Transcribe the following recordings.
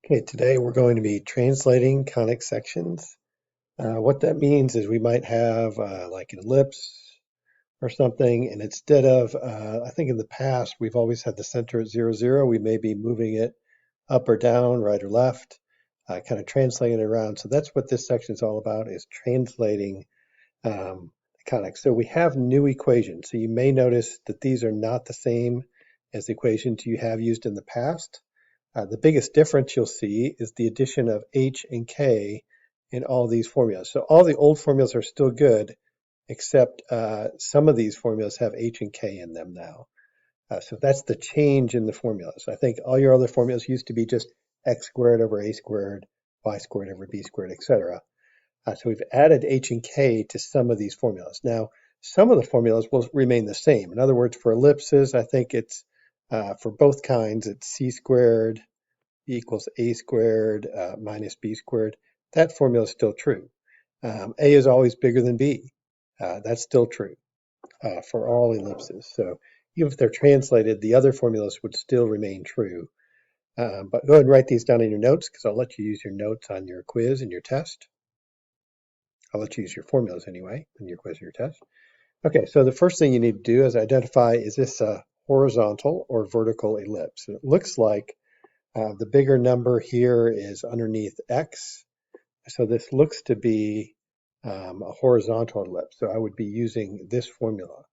Okay, today we're going to be translating conic sections. What that means is we might have like an ellipse or something, and instead of, I think in the past, we've always had the center at 0, 0. We may be moving it up or down, right or left, kind of translating it around. So that's what this section is all about, is translating conics. So we have new equations. So you may notice that these are not the same as the equations you have used in the past. The biggest difference you'll see is the addition of h and k in all these formulas. So all the old formulas are still good, except some of these formulas have h and k in them now. So that's the change in the formulas. I think all your other formulas used to be just x squared over a squared, y squared over b squared, etc. So we've added h and k to some of these formulas. Now, some of the formulas will remain the same. In other words, for ellipses, I think it's, for both kinds, it's c squared equals a squared minus b squared. That formula is still true. A is always bigger than b. That's still true for all ellipses. So even if they're translated, the other formulas would still remain true. But go ahead and write these down in your notes, because I'll let you use your notes on your quiz and your test. I'll let you use your formulas anyway in your quiz or your test. Okay, so the first thing you need to do is identify, is this a horizontal or vertical ellipse? And it looks like the bigger number here is underneath x. So this looks to be a horizontal ellipse. So I would be using this formula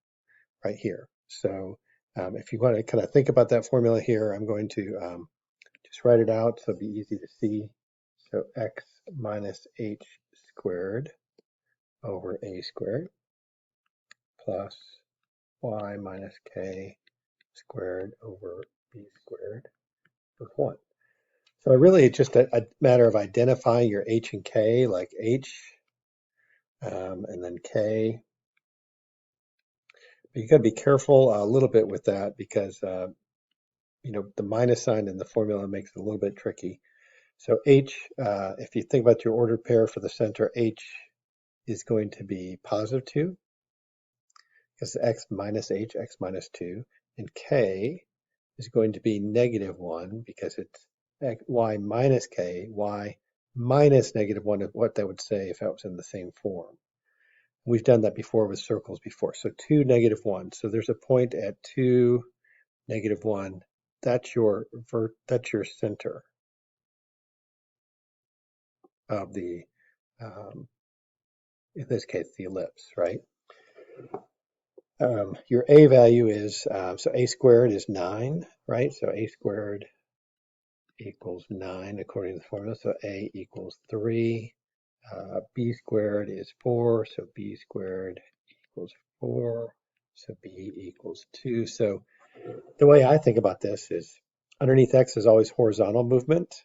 right here. So if you want to kind of think about that formula here, I'm going to just write it out so it'll be easy to see. So x minus h squared over a squared plus y minus k squared over b squared is 1. So really it's just a matter of identifying your h and k, like h and then k. But you got to be careful a little bit with that, because the minus sign in the formula makes it a little bit tricky. So h, if you think about your ordered pair for the center, h is going to be positive 2, because x minus h, x minus 2, and k is going to be negative 1, because it's y minus k, y minus negative 1 is what that would say if that was in the same form. We've done that before with circles before. So 2, negative 1. So there's a point at 2, negative 1. That's your center of the, in this case, the ellipse, right? Your a value is, so a squared is 9, right? So a squared equals 9 according to the formula. So a equals 3. B squared is 4, so b squared equals 4. So b equals 2. So the way I think about this is underneath x is always horizontal movement.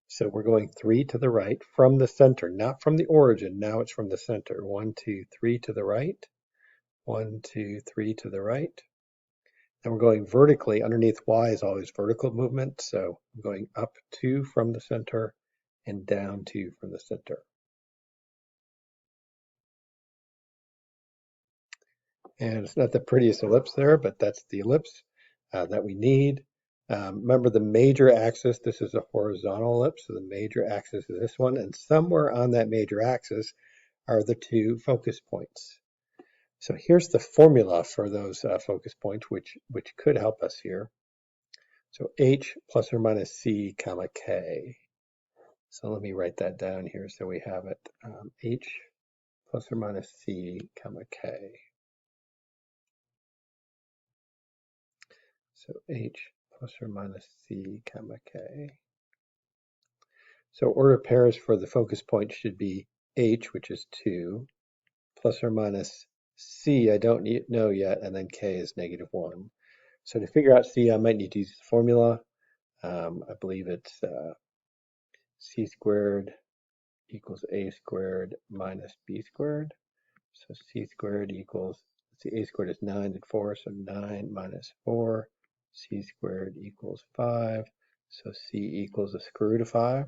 So we're going 3 to the right from the center, not from the origin. Now it's from the center. 1, 2, 3 to the right. 1, 2, 3 to the right. And we're going vertically. Underneath y is always vertical movement. So I'm going up 2 from the center and down 2 from the center. And it's not the prettiest ellipse there, but that's the ellipse that we need. Remember the major axis, this is a horizontal ellipse, so the major axis is this one, and somewhere on that major axis are the 2 focus points. So here's the formula for those focus points, which could help us here. So h plus or minus c comma k. So let me write that down here so we have it. H plus or minus c comma k. So h plus or minus c comma k. So order pairs for the focus point should be h, which is 2, plus or minus c, I don't know yet, and then k is negative 1. So to figure out c, I might need to use the formula. I believe it's c squared equals a squared minus b squared. So c squared equals, let's see, a squared is 9 and 4, so 9 minus 4. C squared equals 5. So c equals a square root of 5.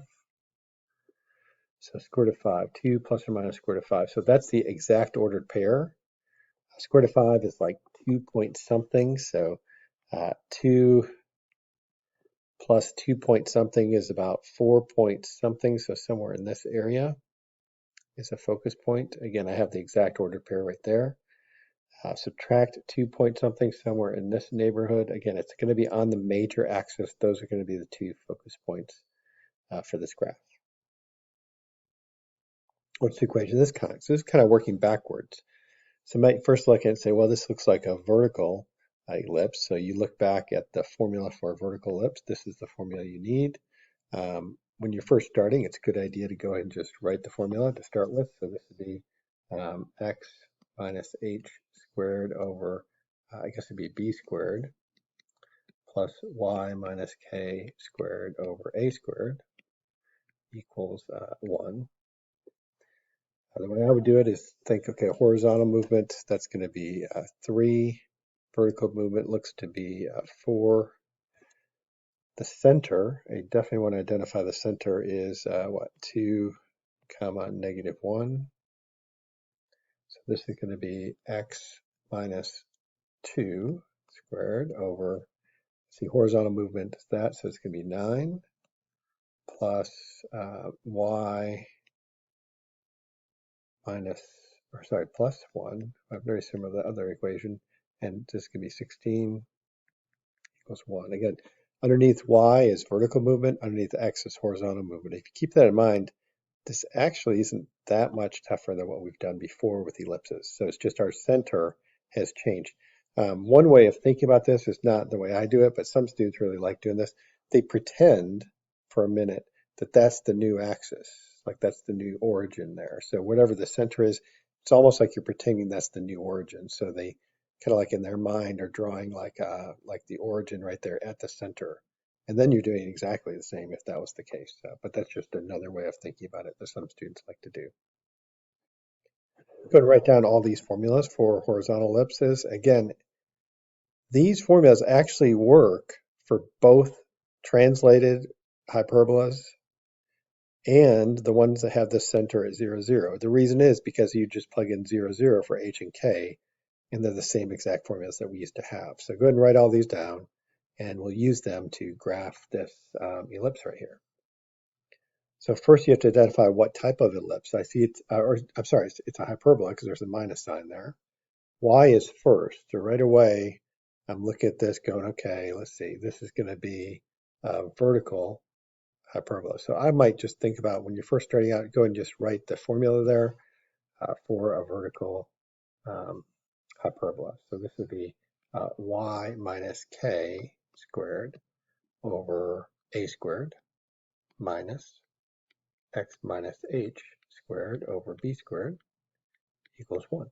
So square root of 5, 2 plus or minus square root of 5. So that's the exact ordered pair. Square root of 5 is like 2 point something. So 2 plus 2 point something is about 4 point something, so somewhere in this area is a focus point. Again, I have the exact ordered pair right there. Subtract 2 point something somewhere in this neighborhood. Again, it's going to be on the major axis. Those are going to be the two focus points for this graph. What's the equation of this kind? So this is kind of working backwards. So you might first look at it and say, well, this looks like a vertical ellipse. So you look back at the formula for a vertical ellipse. This is the formula you need. When you're first starting, it's a good idea to go ahead and just write the formula to start with. So this would be x minus h squared over, I guess it'd be b squared, plus y minus k squared over a squared equals 1. The way I would do it is think, okay, horizontal movement, that's going to be 3. Vertical movement looks to be 4. The center, I definitely want to identify the center is what, 2 comma negative 1. So this is going to be x minus 2 squared over, see, horizontal movement is that, so it's going to be 9 plus y minus, or sorry, plus 1, very similar to the other equation, and this could be 16 equals 1. Again, underneath y is vertical movement, underneath x is horizontal movement. If you keep that in mind, this actually isn't that much tougher than what we've done before with ellipses. So it's just our center has changed. One way of thinking about this is not the way I do it, but some students really like doing this. They pretend for a minute that that's the new axis, like that's the new origin there. So whatever the center is, it's almost like you're pretending that's the new origin. So they kind of like in their mind are drawing like the origin right there at the center. And then you're doing exactly the same if that was the case. But that's just another way of thinking about it that some students like to do. Go and write down all these formulas for horizontal ellipses. Again, these formulas actually work for both translated hyperbolas and the ones that have the center at 0, 0. The reason is because you just plug in 0, 0 for h and k, and they're the same exact formulas that we used to have. So go ahead and write all these down, and we'll use them to graph this ellipse right here. So first you have to identify what type of ellipse. I see it's, or I'm sorry, it's a hyperbola because there's a minus sign there. Y is first, so right away I'm looking at this going, okay, let's see, this is going to be a vertical hyperbola. So I might just think about when you're first starting out, go and just write the formula there for a vertical hyperbola. So this would be y minus k squared over a squared minus x minus h squared over b squared equals 1.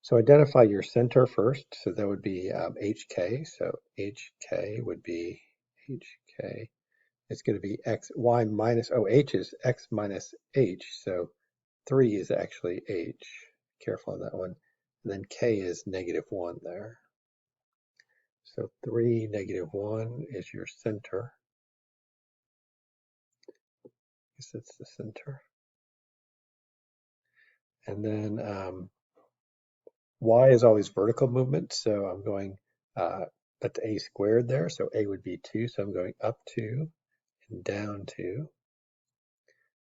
So identify your center first. So that would be hk. So hk would be hk. It's going to be x, y minus, oh, h is x minus h. So 3 is actually h. Careful on that one. And then k is negative 1 there. So 3, negative 1 is your center. I guess that's the center. And then y is always vertical movement. So I'm going at the a squared there. So a would be 2. So I'm going up 2 and down 2.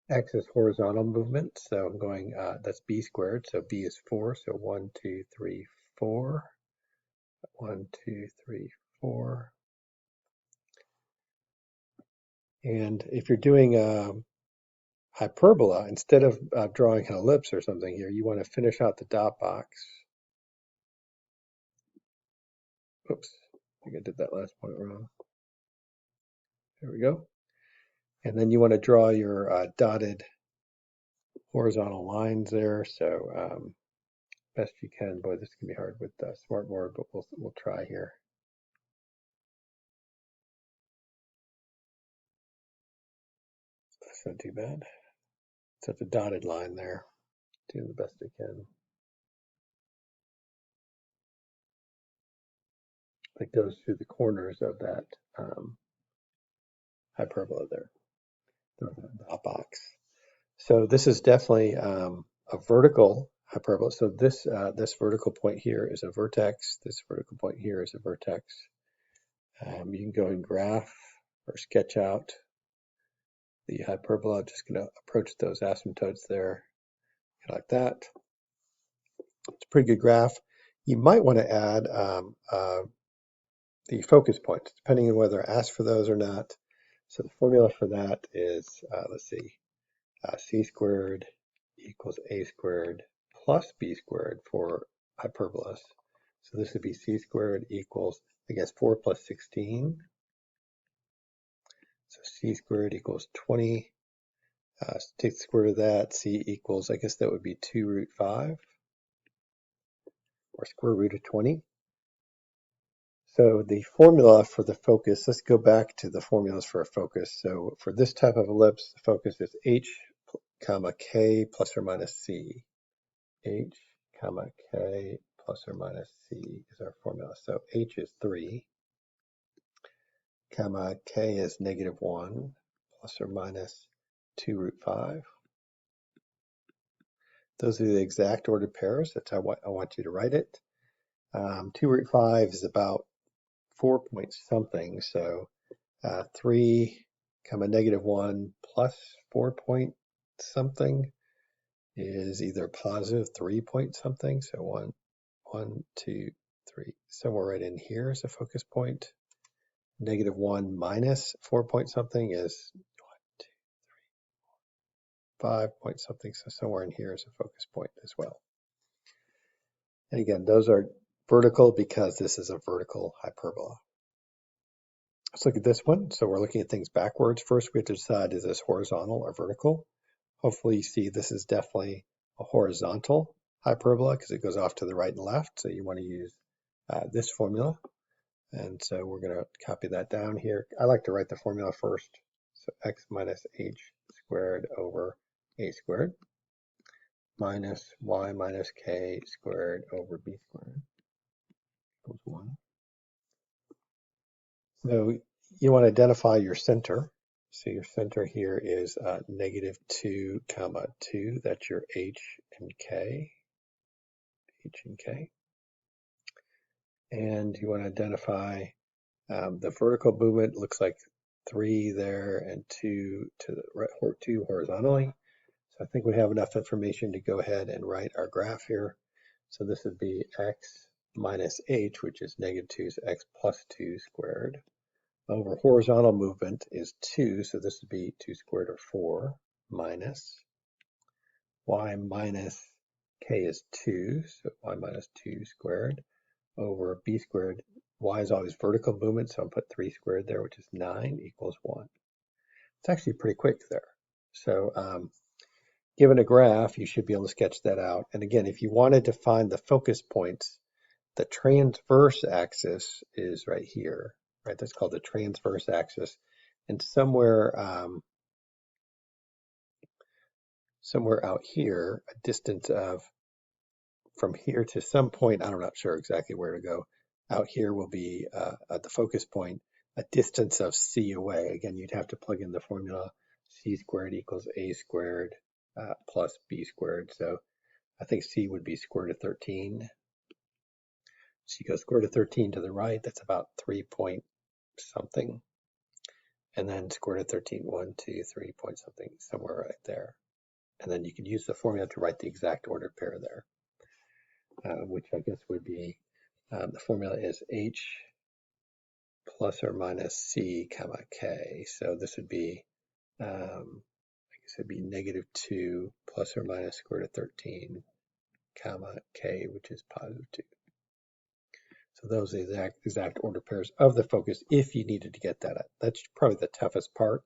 X is horizontal movement. So I'm going, that's b squared. So b is 4. So 1, 2, 3, 4. 1, 2, 3, 4. And if you're doing hyperbola, instead of drawing an ellipse or something here, you want to finish out the dot box. Oops, I think I did that last point wrong. There we go. And then you want to draw your dotted horizontal lines there. So best you can. Boy, this can be hard with the smartboard, but we'll try here. That's not too bad. So it's a dotted line there. Doing the best I can. That goes through the corners of that hyperbola there, the dot box. So this is definitely a vertical hyperbola. So this vertical point here is a vertex. This vertical point here is a vertex. You can go and graph or sketch out the hyperbola. I'm just going to approach those asymptotes there like that. It's a pretty good graph. You might want to add the focus points, depending on whether I ask for those or not. So the formula for that is, let's see, c squared equals a squared plus b squared for hyperbolas. So this would be c squared equals, I guess, 4 plus 16. So c squared equals 20. Take the square root of that, c equals, I guess that would be 2 root 5, or square root of 20. So the formula for the focus, let's go back to the formulas for a focus. So for this type of ellipse, the focus is h comma k plus or minus c. H comma k plus or minus c is our formula. So h is 3, comma k is -1 plus or minus 2 root 5. Those are the exact ordered pairs. That's how I want you to write it. 2 root 5 is about 4 point something. So 3 comma -1 plus 4 point something is either positive 3 point something. So 1, 2, 3, somewhere right in here is a focus point. -1 minus 4 point something is 5 point something. So somewhere in here is a focus point as well. And again, those are vertical because this is a vertical hyperbola. Let's look at this one. So we're looking at things backwards. First, we have to decide, is this horizontal or vertical? Hopefully you see this is definitely a horizontal hyperbola because it goes off to the right and left. So you want to use this formula. And so we're going to copy that down here. I like to write the formula first. So x minus h squared over a squared minus y minus k squared over b squared equals 1. So you want to identify your center. So your center here is -2 comma 2. That's your h and k. H and k. And you want to identify the vertical movement. Looks like 3 there and 2 to the right, 2 horizontally. So I think we have enough information to go ahead and write our graph here. So this would be x minus h, which is -2, so x plus 2 squared, over horizontal movement is 2, so this would be 2 squared or 4, minus y minus k is 2, so y minus 2 squared, over b squared. Y is always vertical movement, so I'll put 3 squared there, which is 9, equals 1. It's actually pretty quick there. So given a graph, you should be able to sketch that out. And again, if you wanted to find the focus points, the transverse axis is right here, right? That's called the transverse axis. And somewhere out here, a distance of from here to some point, I'm not sure exactly where to go. Out here will be at the focus point, a distance of c away. Again, you'd have to plug in the formula c squared equals a squared plus b squared. So I think c would be square root of 13. So you go square root of 13 to the right, that's about 3 point something. And then square root of 13, 1, 2, 3 point something, somewhere right there. And then you can use the formula to write the exact ordered pair there, which I guess would be, the formula is h plus or minus c comma k. So this would be, I guess it'd be -2 plus or minus square root of 13 comma k, which is positive 2. So those are the exact order pairs of the focus if you needed to get that. That's probably the toughest part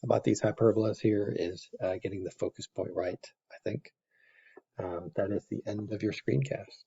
about these hyperbolas here is getting the focus point right, I think. That is the end of your screencast.